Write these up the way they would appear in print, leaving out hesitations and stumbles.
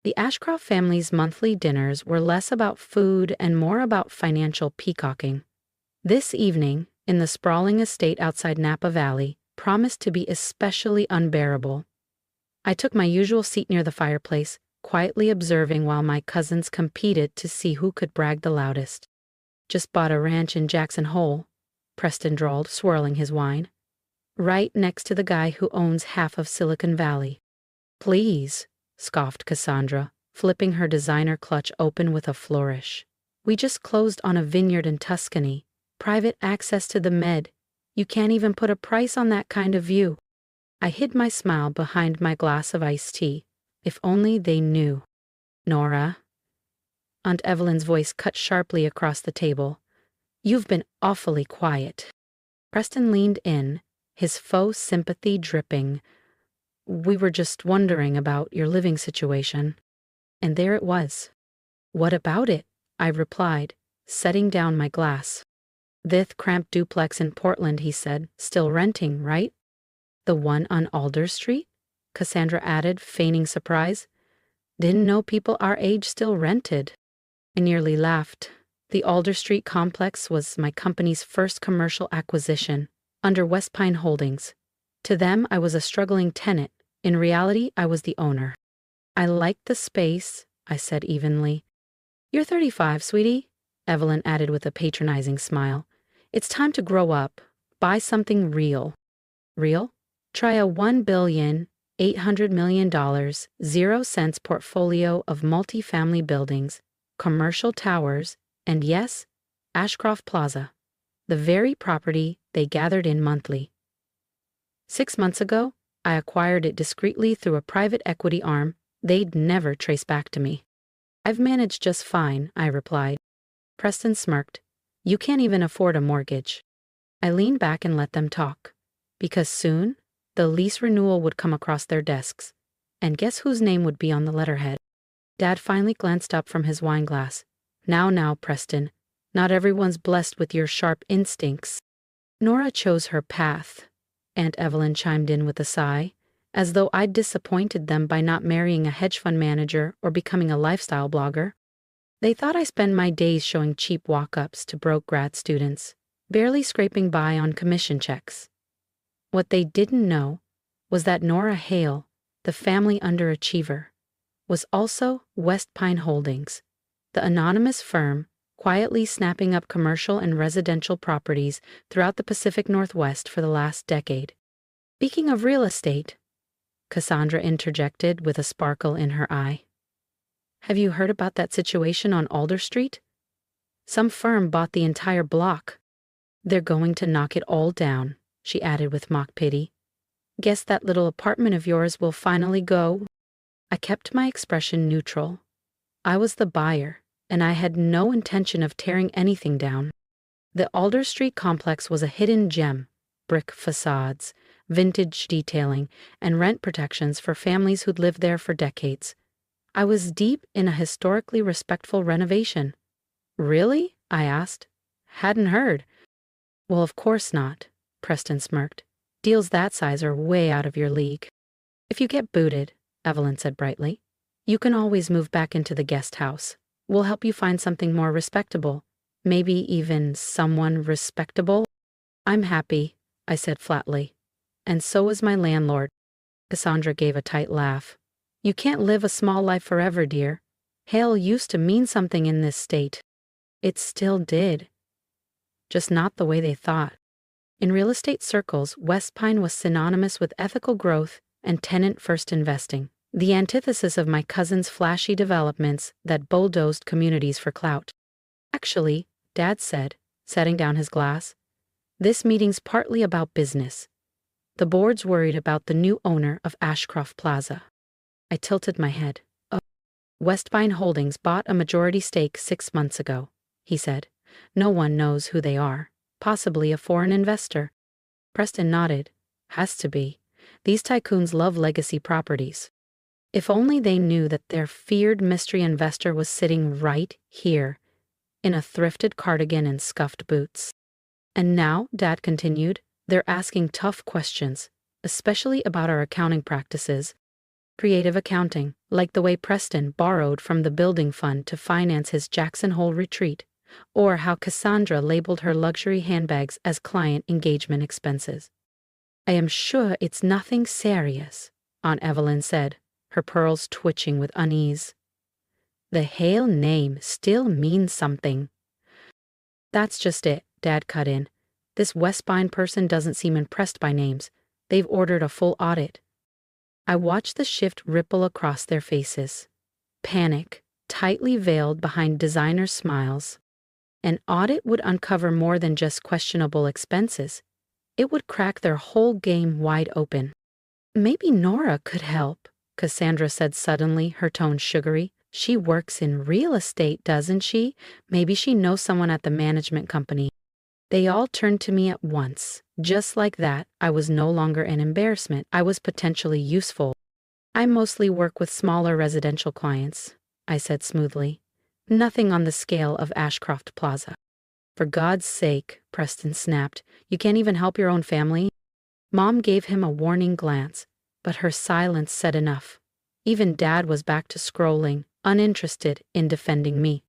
The Ashcroft family's monthly dinners were less about food and more about financial peacocking. This evening, in the sprawling estate outside Napa Valley, promised to be especially unbearable. I took my usual seat near the fireplace, quietly observing while my cousins competed to see who could brag the loudest. "Just bought a ranch in Jackson Hole," Preston drawled, swirling his wine. "Right next to the guy who owns half of Silicon Valley." "Please," scoffed Cassandra, flipping her designer clutch open with a flourish. "We just closed on a vineyard in Tuscany. Private access to the Med. You can't even put a price on that kind of view." I hid my smile behind my glass of iced tea. If only they knew. "Nora." Aunt Evelyn's voice cut sharply across the table. "You've been awfully quiet." Preston leaned in, his faux sympathy dripping. "We were just wondering about your living situation." And there it was. "What about it?" I replied, setting down my glass. "Thith cramped duplex in Portland," he said. "Still renting, right?" "The one on Alder Street?" Cassandra added, feigning surprise. "Didn't know people our age still rented." I nearly laughed. The Alder Street complex was my company's first commercial acquisition, under West Pine Holdings. To them, I was a struggling tenant. In reality, I was the owner. "I liked the space," I said evenly. "You're 35, sweetie," Evelyn added with a patronizing smile. "It's time to grow up. Buy something real." "Real?" "Try a $1,800,000,000, 0 cents portfolio of multifamily buildings, commercial towers, and yes, Ashcroft Plaza, the very property they gathered in monthly. 6 months ago, I acquired it discreetly through a private equity arm they'd never trace back to me." "I've managed just fine," I replied. Preston smirked. "You can't even afford a mortgage." I leaned back and let them talk, because soon the lease renewal would come across their desks, and guess whose name would be on the letterhead? Dad finally glanced up from his wine glass. Now, Preston, not everyone's blessed with your sharp instincts." "Nora chose her path," Aunt Evelyn chimed in with a sigh, as though I'd disappointed them by not marrying a hedge fund manager or becoming a lifestyle blogger. They thought I spend my days showing cheap walk-ups to broke grad students, barely scraping by on commission checks. What they didn't know was that Nora Hale, the family underachiever, was also West Pine Holdings, the anonymous firm quietly snapping up commercial and residential properties throughout the Pacific Northwest for the last decade. "Speaking of real estate," Cassandra interjected with a sparkle in her eye, "have you heard about that situation on Alder Street? Some firm bought the entire block. They're going to knock it all down," she added with mock pity. "Guess that little apartment of yours will finally go." I kept my expression neutral. I was the buyer, and I had no intention of tearing anything down. The Alder Street complex was a hidden gem: brick facades, vintage detailing, and rent protections for families who'd lived there for decades. I was deep in a historically respectful renovation. "Really?" I asked. "Hadn't heard." "Well, of course not," Preston smirked. "Deals that size are way out of your league." "If you get booted," Evelyn said brightly, "you can always move back into the guest house. We'll help you find something more respectable. Maybe even someone respectable." "I'm happy," I said flatly. "And so is my landlord." Cassandra gave a tight laugh. "You can't live a small life forever, dear. Hale used to mean something in this state." It still did. Just not the way they thought. In real estate circles, West Pine was synonymous with ethical growth and tenant-first investing, the antithesis of my cousin's flashy developments that bulldozed communities for clout. "Actually," Dad said, setting down his glass, "this meeting's partly about business. The board's worried about the new owner of Ashcroft Plaza." I tilted my head. "Oh, West Pine Holdings bought a majority stake 6 months ago," he said. "No one knows who they are. Possibly a foreign investor." Preston nodded. "Has to be. These tycoons love legacy properties." If only they knew that their feared mystery investor was sitting right here, in a thrifted cardigan and scuffed boots. "And now," Dad continued, "they're asking tough questions, especially about our accounting practices. Creative accounting, like the way Preston borrowed from the building fund to finance his Jackson Hole retreat, or how Cassandra labeled her luxury handbags as client engagement expenses. I am sure it's nothing serious, Aunt Evelyn said, her pearls twitching with unease. The Hale name still means something. That's just it, Dad cut in. This Westbine person doesn't seem impressed by names. They've ordered a full audit. I watched the shift ripple across their faces. Panic, tightly veiled behind designer smiles. An audit would uncover more than just questionable expenses. It would crack their whole game wide open. Maybe Nora could help, Cassandra said suddenly, her tone sugary. She works in real estate, doesn't she? Maybe she knows someone at the management company. They all turned to me at once. Just like that, I was no longer an embarrassment. I was potentially useful. I mostly work with smaller residential clients, I said smoothly. Nothing on the scale of Ashcroft Plaza. For God's sake, Preston snapped, you can't even help your own family? Mom gave him a warning glance, but her silence said enough. Even Dad was back to scrolling, uninterested in defending me.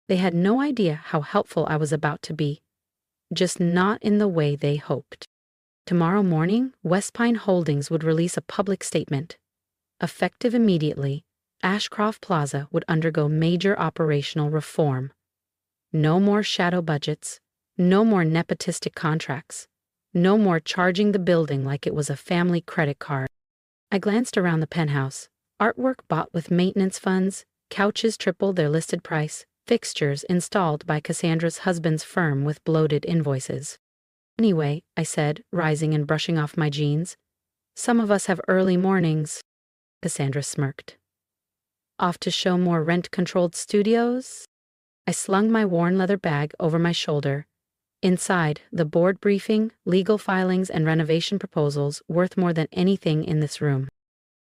They had no idea how helpful I was about to be. Just not in the way they hoped. Tomorrow morning, Westpine Holdings would release a public statement. Effective immediately, Ashcroft Plaza would undergo major operational reform. No more shadow budgets, no more nepotistic contracts, no more charging the building like it was a family credit card. I glanced around the penthouse. Artwork bought with maintenance funds, couches tripled their listed price, fixtures installed by Cassandra's husband's firm with bloated invoices. Anyway, I said, rising and brushing off my jeans, some of us have early mornings. Cassandra smirked. Off to show more rent-controlled studios? I slung my worn leather bag over my shoulder. Inside, the board briefing, legal filings, and renovation proposals worth more than anything in this room.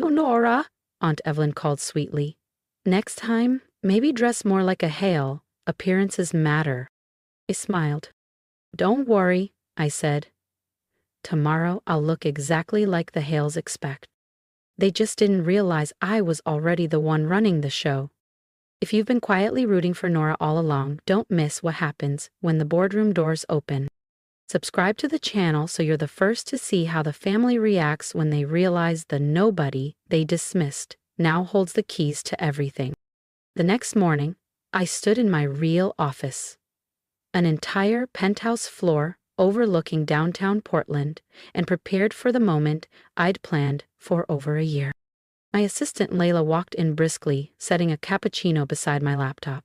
"Oh, Nora," Aunt Evelyn called sweetly. "Next time, maybe dress more like a Hale. Appearances matter." I smiled. "Don't worry," I said. "Tomorrow I'll look exactly like the Hales expect." They just didn't realize I was already the one running the show. If you've been quietly rooting for Nora all along, don't miss what happens when the boardroom doors open. Subscribe to the channel so you're the first to see how the family reacts when they realize the nobody they dismissed now holds the keys to everything. The next morning, I stood in my real office. An entire penthouse floor overlooking downtown Portland, and prepared for the moment I'd planned for over a year. My assistant Layla walked in briskly, setting a cappuccino beside my laptop.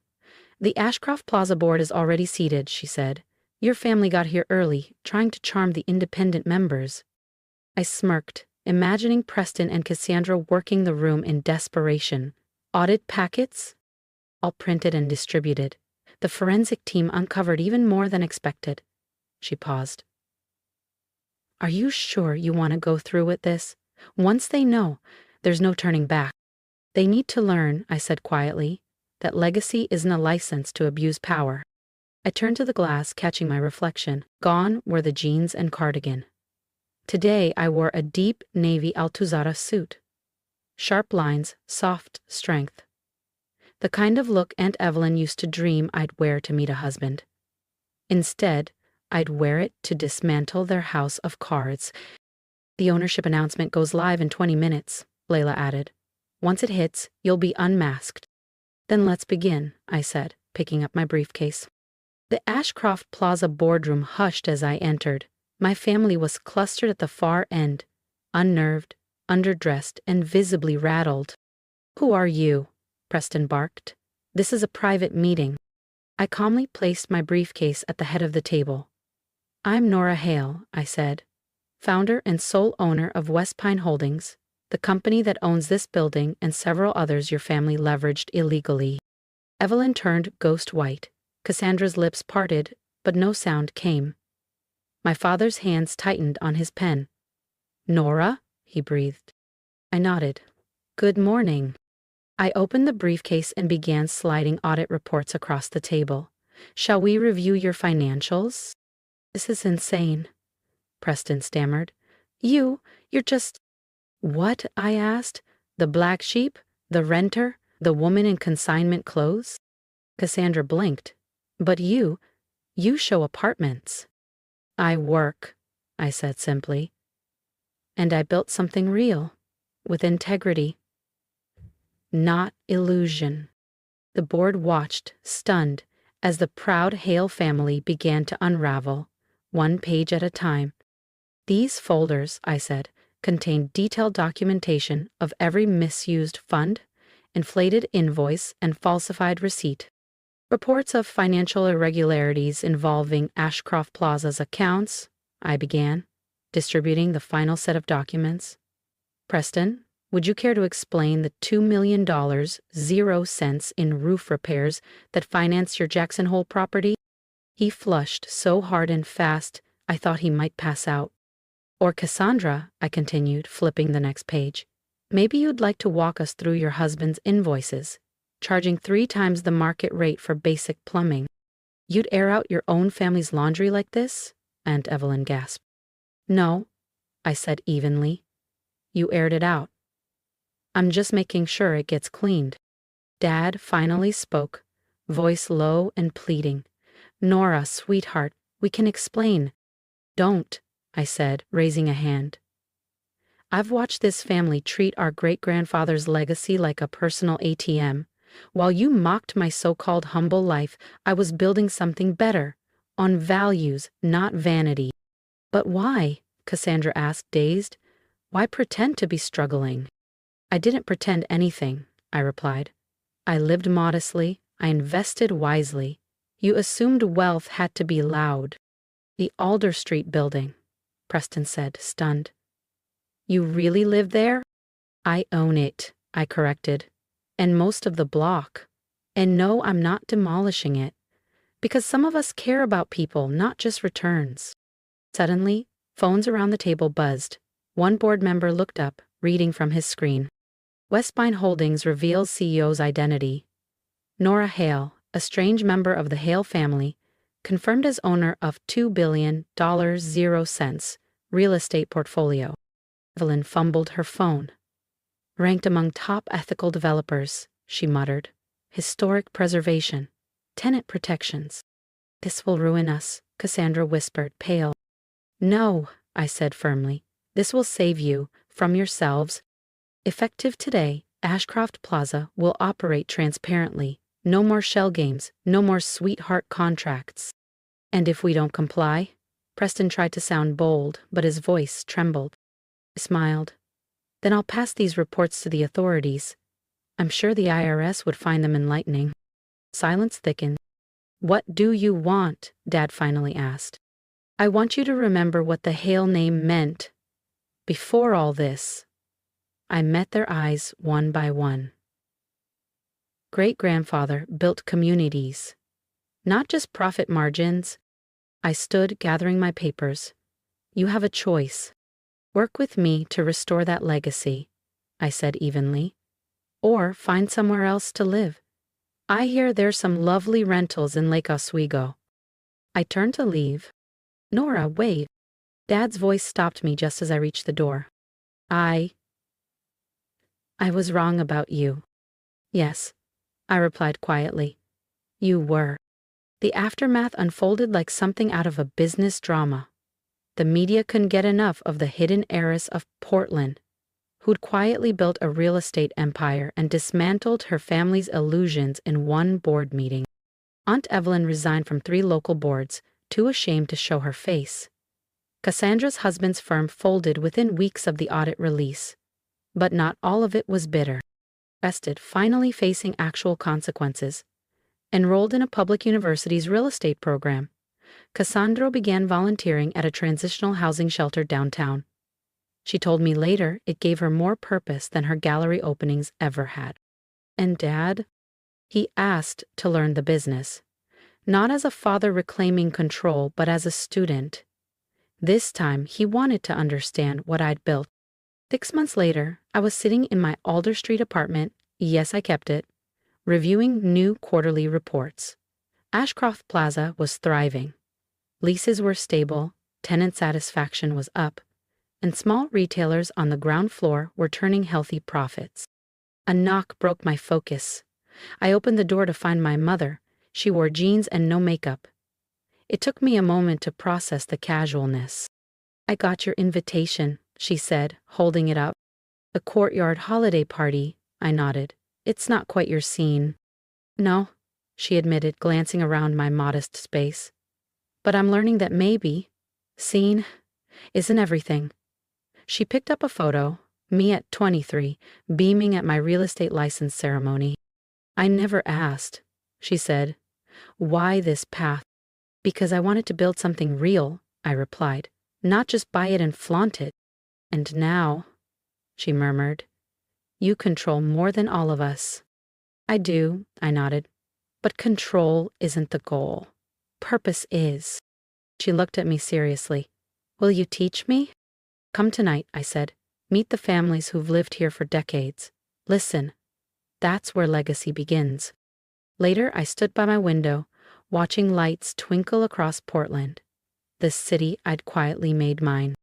"The Ashcroft Plaza board is already seated," she said. "Your family got here early, trying to charm the independent members." I smirked, imagining Preston and Cassandra working the room in desperation. Audit packets? All printed and distributed. The forensic team uncovered even more than expected. She paused. "Are you sure you want to go through with this? Once they know, there's no turning back." "They need to learn," I said quietly, "that legacy isn't a license to abuse power." I turned to the glass, catching my reflection. Gone were the jeans and cardigan. Today I wore a deep navy Altuzarra suit. Sharp lines, soft strength. The kind of look Aunt Evelyn used to dream I'd wear to meet a husband. Instead, I'd wear it to dismantle their house of cards. "The ownership announcement goes live in 20 minutes, Layla added. "Once it hits, you'll be unmasked." "Then let's begin," I said, picking up my briefcase. The Ashcroft Plaza boardroom hushed as I entered. My family was clustered at the far end, unnerved, underdressed, and visibly rattled. "Who are you?" Preston barked. "This is a private meeting." I calmly placed my briefcase at the head of the table. "I'm Nora Hale," I said, "founder and sole owner of Westpine Holdings, the company that owns this building and several others your family leveraged illegally." Evelyn turned ghost white. Cassandra's lips parted, but no sound came. My father's hands tightened on his pen. "Nora?" he breathed. I nodded. "Good morning." I opened the briefcase and began sliding audit reports across the table. "Shall we review your financials?" "This is insane," Preston stammered. You're just—" "What?" I asked. The black sheep? The renter? The woman in consignment clothes? Cassandra blinked. But you show apartments. I work, I said simply. And I built something real, with integrity. Not illusion. The board watched, stunned, as the proud Hale family began to unravel, one page at a time. These folders, I said, contained detailed documentation of every misused fund, inflated invoice, and falsified receipt. Reports of financial irregularities involving Ashcroft Plaza's accounts, I began, distributing the final set of documents. Preston, would you care to explain the $2 million, 0 cents in roof repairs that financed your Jackson Hole property? He flushed so hard and fast, I thought he might pass out. Or Cassandra, I continued, flipping the next page. Maybe you'd like to walk us through your husband's invoices, charging 3 times the market rate for basic plumbing. You'd air out your own family's laundry like this? Aunt Evelyn gasped. No, I said evenly. You aired it out. I'm just making sure it gets cleaned. Dad finally spoke, voice low and pleading. Nora, sweetheart, we can explain. Don't, I said, raising a hand. I've watched this family treat our great-grandfather's legacy like a personal ATM. While you mocked my so-called humble life, I was building something better, on values, not vanity. But why? Cassandra asked, dazed. Why pretend to be struggling? I didn't pretend anything, I replied. I lived modestly, I invested wisely. You assumed wealth had to be loud. The Alder Street building, Preston said, stunned. You really live there? I own it, I corrected. And most of the block. And no, I'm not demolishing it. Because some of us care about people, not just returns. Suddenly, phones around the table buzzed. One board member looked up, reading from his screen. Westbine Holdings reveals CEO's identity. Nora Hale, a strange member of the Hale family, confirmed as owner of $2 billion, 0 cents, real estate portfolio. Evelyn fumbled her phone. Ranked among top ethical developers, she muttered. Historic preservation. Tenant protections. This will ruin us, Cassandra whispered, pale. No, I said firmly. This will save you, from yourselves. Effective today, Ashcroft Plaza will operate transparently. No more shell games, no more sweetheart contracts. And if we don't comply? Preston tried to sound bold, but his voice trembled. I smiled. Then I'll pass these reports to the authorities. I'm sure the IRS would find them enlightening. Silence thickened. What do you want? Dad finally asked. I want you to remember what the Hale name meant. Before all this, I met their eyes one by one. Great-grandfather built communities, not just profit margins. I stood gathering my papers. You have a choice. Work with me to restore that legacy, I said evenly, or find somewhere else to live. I hear there's some lovely rentals in Lake Oswego. I turned to leave. Nora, wait. Dad's voice stopped me just as I reached the door. I was wrong about you. Yes, I replied quietly. You were. The aftermath unfolded like something out of a business drama. The media couldn't get enough of the hidden heiress of Portland, who'd quietly built a real estate empire and dismantled her family's illusions in one board meeting. Aunt Evelyn resigned from 3 local boards, too ashamed to show her face. Cassandra's husband's firm folded within weeks of the audit release. But not all of it was bitter. Rested, finally facing actual consequences. Enrolled in a public university's real estate program, Cassandra began volunteering at a transitional housing shelter downtown. She told me later it gave her more purpose than her gallery openings ever had. And Dad? He asked to learn the business. Not as a father reclaiming control, but as a student. This time, he wanted to understand what I'd built. 6 months later, I was sitting in my Alder Street apartment, yes, I kept it, reviewing new quarterly reports. Ashcroft Plaza was thriving. Leases were stable, tenant satisfaction was up, and small retailers on the ground floor were turning healthy profits. A knock broke my focus. I opened the door to find my mother. She wore jeans and no makeup. It took me a moment to process the casualness. "I got your invitation," she said, holding it up. "A courtyard holiday party," I nodded. "It's not quite your scene." "No," she admitted, glancing around my modest space. "But I'm learning that maybe scene isn't everything." She picked up a photo, me at 23, beaming at my real estate license ceremony. "I never asked," she said. "Why this path?" "Because I wanted to build something real," I replied, "not just buy it and flaunt it." "And now," she murmured, "you control more than all of us." "I do," I nodded. "But control isn't the goal. Purpose is." She looked at me seriously. "Will you teach me?" "Come tonight," I said. "Meet the families who've lived here for decades. Listen, that's where legacy begins." Later, I stood by my window, watching lights twinkle across Portland, the city I'd quietly made mine.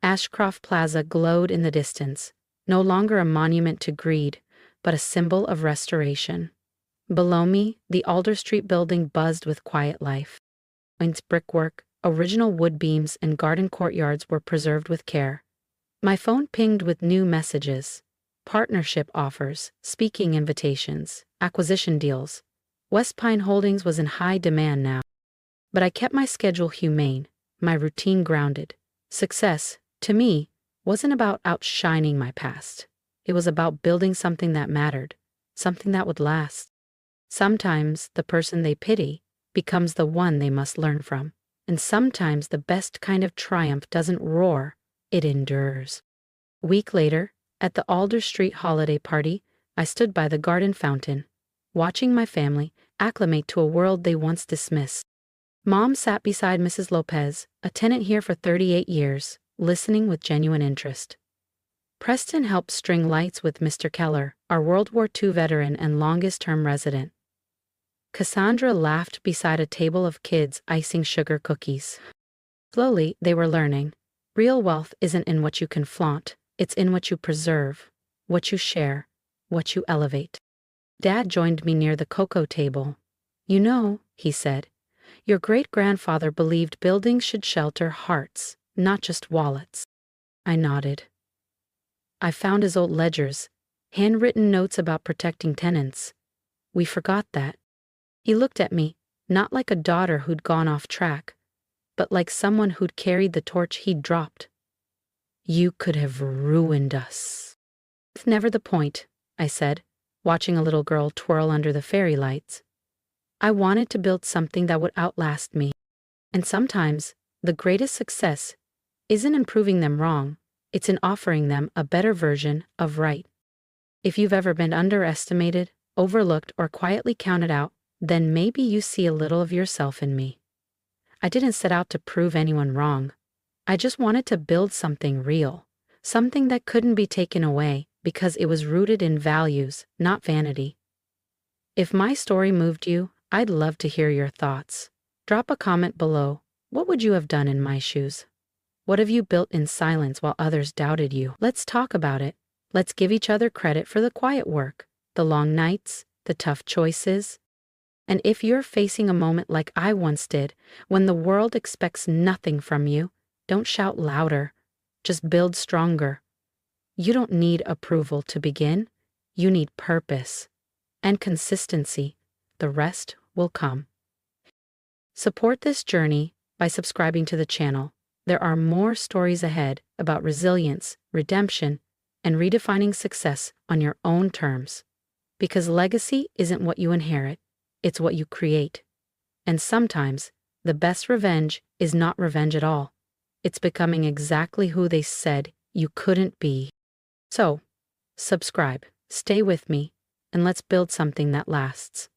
Ashcroft Plaza glowed in the distance, no longer a monument to greed, but a symbol of restoration. Below me, the Alder Street building buzzed with quiet life. Its brickwork, original wood beams, and garden courtyards were preserved with care. My phone pinged with new messages: partnership offers, speaking invitations, acquisition deals. West Pine Holdings was in high demand now. But I kept my schedule humane, my routine grounded. Success, to me, wasn't about outshining my past. It was about building something that mattered, something that would last. Sometimes the person they pity becomes the one they must learn from. And sometimes the best kind of triumph doesn't roar, it endures. A week later, at the Alder Street holiday party, I stood by the garden fountain, watching my family acclimate to a world they once dismissed. Mom sat beside Mrs. Lopez, a tenant here for 38 years, listening with genuine interest. Preston helped string lights with Mr. Keller, our World War II veteran and longest-term resident. Cassandra laughed beside a table of kids icing sugar cookies. Slowly, they were learning. Real wealth isn't in what you can flaunt, it's in what you preserve, what you share, what you elevate. Dad joined me near the cocoa table. "You know," he said, "your great-grandfather believed buildings should shelter hearts, not just wallets." I nodded. I found his old ledgers, handwritten notes about protecting tenants. We forgot that. He looked at me, not like a daughter who'd gone off track, but like someone who'd carried the torch he'd dropped. "You could have ruined us." "It's never the point," I said, watching a little girl twirl under the fairy lights. I wanted to build something that would outlast me. And sometimes, the greatest success isn't in proving them wrong, it's in offering them a better version of right. If you've ever been underestimated, overlooked, or quietly counted out, then maybe you see a little of yourself in me. I didn't set out to prove anyone wrong. I just wanted to build something real, something that couldn't be taken away because it was rooted in values, not vanity. If my story moved you, I'd love to hear your thoughts. Drop a comment below. What would you have done in my shoes? What have you built in silence while others doubted you? Let's talk about it. Let's give each other credit for the quiet work, the long nights, the tough choices. And if you're facing a moment like I once did, when the world expects nothing from you, don't shout louder. Just build stronger. You don't need approval to begin. You need purpose and consistency. The rest will come. Support this journey by subscribing to the channel. There are more stories ahead about resilience, redemption, and redefining success on your own terms. Because legacy isn't what you inherit, it's what you create. And sometimes, the best revenge is not revenge at all. It's becoming exactly who they said you couldn't be. So, subscribe, stay with me, and let's build something that lasts.